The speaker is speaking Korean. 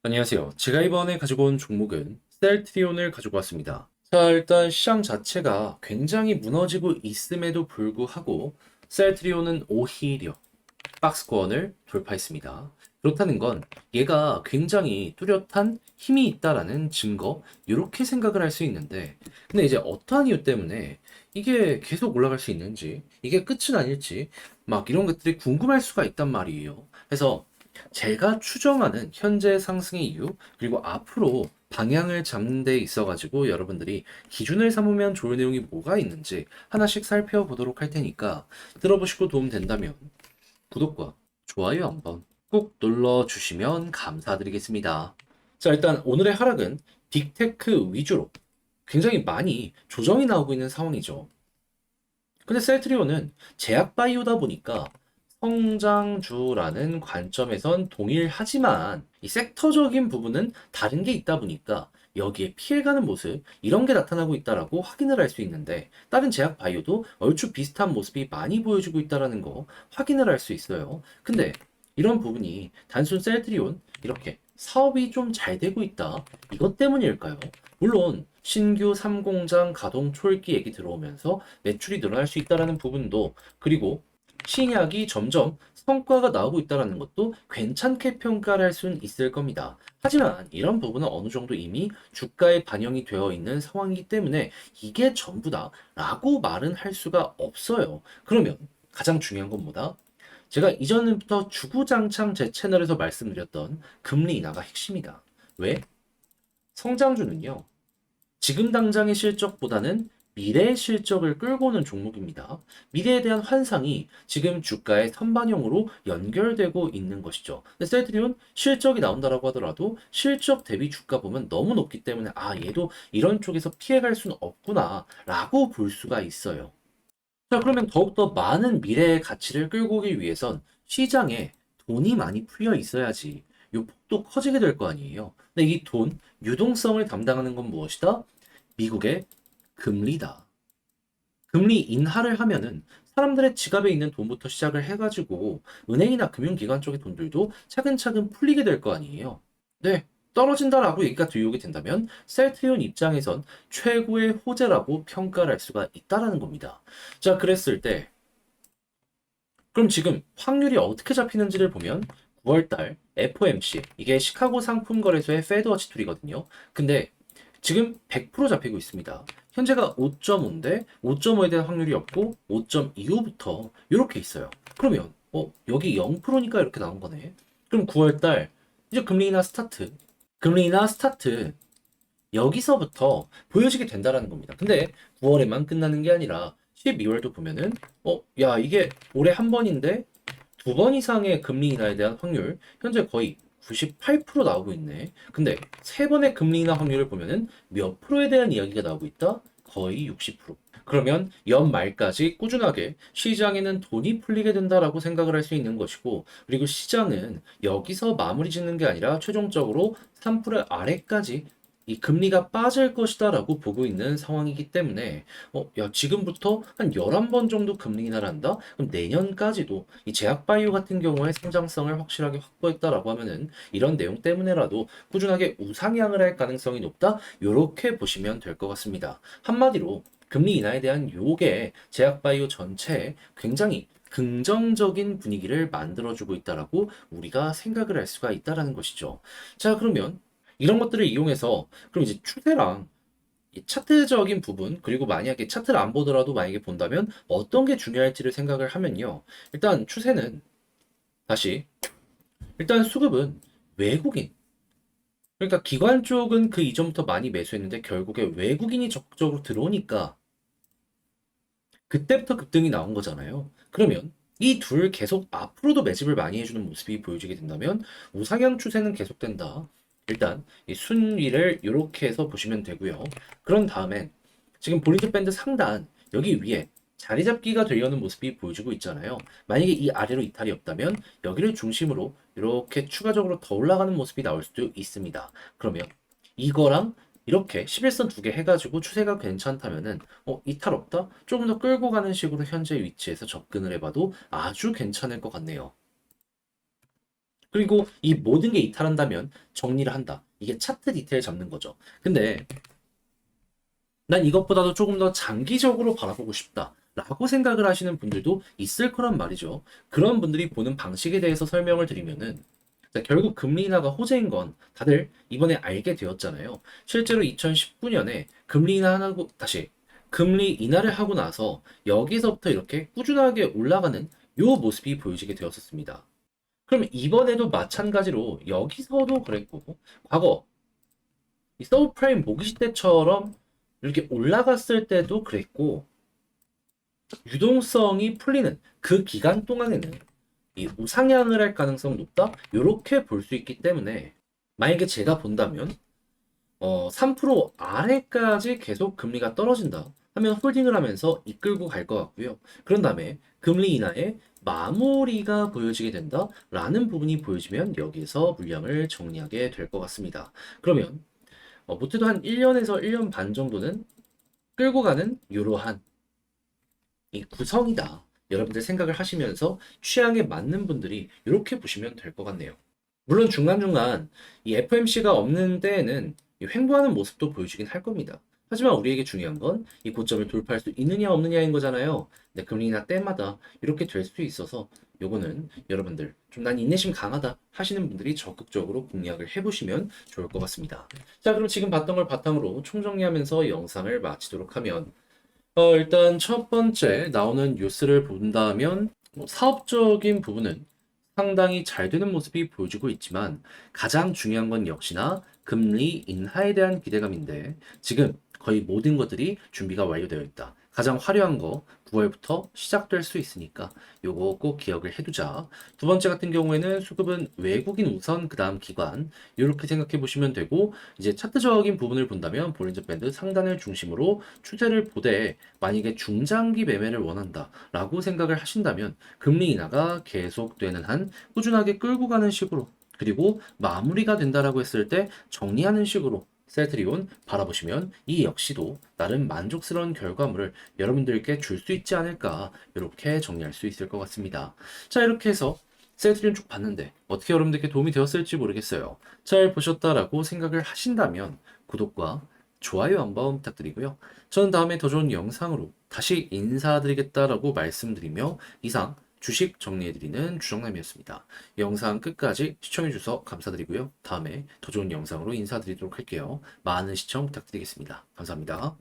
안녕하세요. 제가 이번에 가지고 온 종목은 셀트리온을 가지고 왔습니다. 자, 일단 시장 자체가 굉장히 무너지고 있음에도 불구하고 셀트리온은 오히려 박스권을 돌파했습니다. 그렇다는 건 얘가 굉장히 뚜렷한 힘이 있다라는 증거, 이렇게 생각을 할 수 있는데, 근데 이제 어떠한 이유 때문에 이게 계속 올라갈 수 있는지, 이게 끝은 아닐지, 막 이런 것들이 궁금할 수가 있단 말이에요. 그래서 제가 추정하는 현재 상승의 이유, 그리고 앞으로 방향을 잡는 데 있어가지고 여러분들이 기준을 삼으면 좋을 내용이 뭐가 있는지 하나씩 살펴보도록 할 테니까 들어보시고 도움 된다면 구독과 좋아요 한번 꼭 눌러주시면 감사드리겠습니다. 자, 일단 오늘의 하락은 빅테크 위주로 굉장히 많이 조정이 나오고 있는 상황이죠. 근데 셀트리온은 제약바이오다 보니까 성장주라는 관점에선 동일하지만 이 섹터적인 부분은 다른 게 있다 보니까 여기에 피해가는 모습 이런 게 나타나고 있다라고 확인을 할 수 있는데 다른 제약 바이오도 얼추 비슷한 모습이 많이 보여주고 있다라는 거 확인을 할 수 있어요. 근데 이런 부분이 단순 셀트리온 이렇게 사업이 좀 잘 되고 있다 이것 때문일까요? 물론 신규 3공장 가동 초읽기 얘기 들어오면서 매출이 늘어날 수 있다라는 부분도 그리고 신약이 점점 성과가 나오고 있다는 것도 괜찮게 평가를 할 수는 있을 겁니다. 하지만 이런 부분은 어느 정도 이미 주가에 반영이 되어 있는 상황이기 때문에 이게 전부다 라고 말은 할 수가 없어요. 그러면 가장 중요한 건 뭐다? 제가 이전부터 주구장창 제 채널에서 말씀드렸던 금리 인하가 핵심이다. 왜? 성장주는요. 지금 당장의 실적보다는 미래의 실적을 끌고 오는 종목입니다. 미래에 대한 환상이 지금 주가의 선반영으로 연결되고 있는 것이죠. 근데 셀트리온 실적이 나온다라고 하더라도 실적 대비 주가 보면 너무 높기 때문에 얘도 이런 쪽에서 피해갈 수는 없구나라고 볼 수가 있어요. 자, 그러면 더욱더 많은 미래의 가치를 끌고 오기 위해선 시장에 돈이 많이 풀려 있어야지 요 폭도 커지게 될 거 아니에요. 근데 이 돈, 유동성을 담당하는 건 무엇이다? 미국의 금리다. 금리 인하를 하면은 사람들의 지갑에 있는 돈부터 시작을 해가지고 은행이나 금융기관 쪽의 돈들도 차근차근 풀리게 될 거 아니에요. 네, 떨어진다라고 얘기가 들려오게 된다면 셀트리온 입장에선 최고의 호재라고 평가를 할 수가 있다라는 겁니다. 자, 그랬을 때 그럼 지금 확률이 어떻게 잡히는지를 보면 9월달 FOMC 이게 시카고 상품거래소의 페드워치 툴이거든요. 근데 지금 100% 잡히고 있습니다. 현재가 5.5인데 5.5에 대한 확률이 없고 5.25부터 이렇게 있어요. 그러면 여기 0%니까 이렇게 나온 거네. 그럼 9월달 이제 금리 인하 스타트. 금리 인하 스타트 여기서부터 보여지게 된다라는 겁니다. 근데 9월에만 끝나는 게 아니라 12월도 보면은 야 이게 올해 한 번인데 두 번 이상의 금리 인하에 대한 확률 현재 거의 98% 나오고 있네. 근데 세 번의 금리 인하 확률을 보면은 몇 프로에 대한 이야기가 나오고 있다? 거의 60%. 그러면 연말까지 꾸준하게 시장에는 돈이 풀리게 된다라고 생각을 할 수 있는 것이고, 그리고 시장은 여기서 마무리 짓는 게 아니라 최종적으로 3% 아래까지 이 금리가 빠질 것이다라고 보고 있는 상황이기 때문에 야 지금부터 한 11번 정도 금리 인하를 한다? 그럼 내년까지도 이 제약바이오 같은 경우에 성장성을 확실하게 확보했다라고 하면은 이런 내용 때문에라도 꾸준하게 우상향을 할 가능성이 높다? 요렇게 보시면 될 것 같습니다. 한마디로 금리 인하에 대한 요게 제약바이오 전체에 굉장히 긍정적인 분위기를 만들어주고 있다라고 우리가 생각을 할 수가 있다라는 것이죠. 자, 그러면 이런 것들을 이용해서 그럼 이제 추세랑 이 차트적인 부분, 그리고 만약에 차트를 안 보더라도 만약에 본다면 어떤 게 중요할지를 생각을 하면요. 일단 추세는 다시, 일단 수급은 외국인. 그러니까 기관 쪽은 그 이전부터 많이 매수했는데 결국에 외국인이 적극적으로 들어오니까 그때부터 급등이 나온 거잖아요. 그러면 이 둘 계속 앞으로도 매집을 많이 해주는 모습이 보여지게 된다면 우상향 추세는 계속된다. 일단 이 순위를 이렇게 해서 보시면 되고요. 그런 다음엔 지금 볼린저 밴드 상단 여기 위에 자리 잡기가 되려는 모습이 보여지고 있잖아요. 만약에 이 아래로 이탈이 없다면 여기를 중심으로 이렇게 추가적으로 더 올라가는 모습이 나올 수도 있습니다. 그러면 이거랑 이렇게 11선 두 개 해가지고 추세가 괜찮다면은 이탈 없다? 조금 더 끌고 가는 식으로 현재 위치에서 접근을 해봐도 아주 괜찮을 것 같네요. 그리고 이 모든 게 이탈한다면 정리를 한다. 이게 차트 디테일 잡는 거죠. 근데 난 이것보다도 조금 더 장기적으로 바라보고 싶다. 라고 생각을 하시는 분들도 있을 거란 말이죠. 그런 분들이 보는 방식에 대해서 설명을 드리면은, 자, 결국 금리 인하가 호재인 건 다들 이번에 알게 되었잖아요. 실제로 2019년에 금리 인하를 하고 나서 여기서부터 이렇게 꾸준하게 올라가는 요 모습이 보여지게 되었었습니다. 그럼 이번에도 마찬가지로 여기서도 그랬고, 과거 이 서브프라임 모기지 때처럼 이렇게 올라갔을 때도 그랬고, 유동성이 풀리는 그 기간 동안에는 이 우상향을 할 가능성 높다? 이렇게 볼 수 있기 때문에 만약에 제가 본다면 3% 아래까지 계속 금리가 떨어진다 하면 홀딩을 하면서 이끌고 갈 것 같고요. 그런 다음에 금리 인하의 마무리가 보여지게 된다라는 부분이 보여지면 여기에서 물량을 정리하게 될 것 같습니다. 그러면 못해도 한 1년에서 1년 반 정도는 끌고 가는 이러한 이 구성이다. 여러분들 생각을 하시면서 취향에 맞는 분들이 이렇게 보시면 될 것 같네요. 물론 중간중간 이 FMC가 없는 때에는 이 횡보하는 모습도 보여주긴 할 겁니다. 하지만 우리에게 중요한 건 이 고점을 돌파할 수 있느냐 없느냐인 거잖아요. 근데 금리나 때마다 이렇게 될 수 있어서 요거는 여러분들 좀 난 인내심 강하다 하시는 분들이 적극적으로 공략을 해보시면 좋을 것 같습니다. 자, 그럼 지금 봤던 걸 바탕으로 총정리하면서 영상을 마치도록 하면 일단 첫 번째 나오는 뉴스를 본다면 사업적인 부분은 상당히 잘 되는 모습이 보여지고 있지만 가장 중요한 건 역시나 금리 인하에 대한 기대감인데 지금 거의 모든 것들이 준비가 완료되어 있다. 가장 화려한 거 9월부터 시작될 수 있으니까 요거 꼭 기억을 해두자. 두 번째 같은 경우에는 수급은 외국인 우선 그다음 기관 이렇게 생각해 보시면 되고 이제 차트적인 부분을 본다면 볼린저 밴드 상단을 중심으로 추세를 보되 만약에 중장기 매매를 원한다라고 생각을 하신다면 금리 인하가 계속되는 한 꾸준하게 끌고 가는 식으로 그리고 마무리가 된다라고 했을 때 정리하는 식으로 셀트리온 바라보시면 이 역시도 나름 만족스러운 결과물을 여러분들께 줄 수 있지 않을까 이렇게 정리할 수 있을 것 같습니다. 자, 이렇게 해서 셀트리온 쭉 봤는데 어떻게 여러분들께 도움이 되었을지 모르겠어요. 잘 보셨다라고 생각을 하신다면 구독과 좋아요 한번 부탁드리고요. 저는 다음에 더 좋은 영상으로 다시 인사드리겠다라고 말씀드리며 이상 주식 정리해드리는 주정남이었습니다. 영상 끝까지 시청해주셔서 감사드리고요. 다음에 더 좋은 영상으로 인사드리도록 할게요. 많은 시청 부탁드리겠습니다. 감사합니다.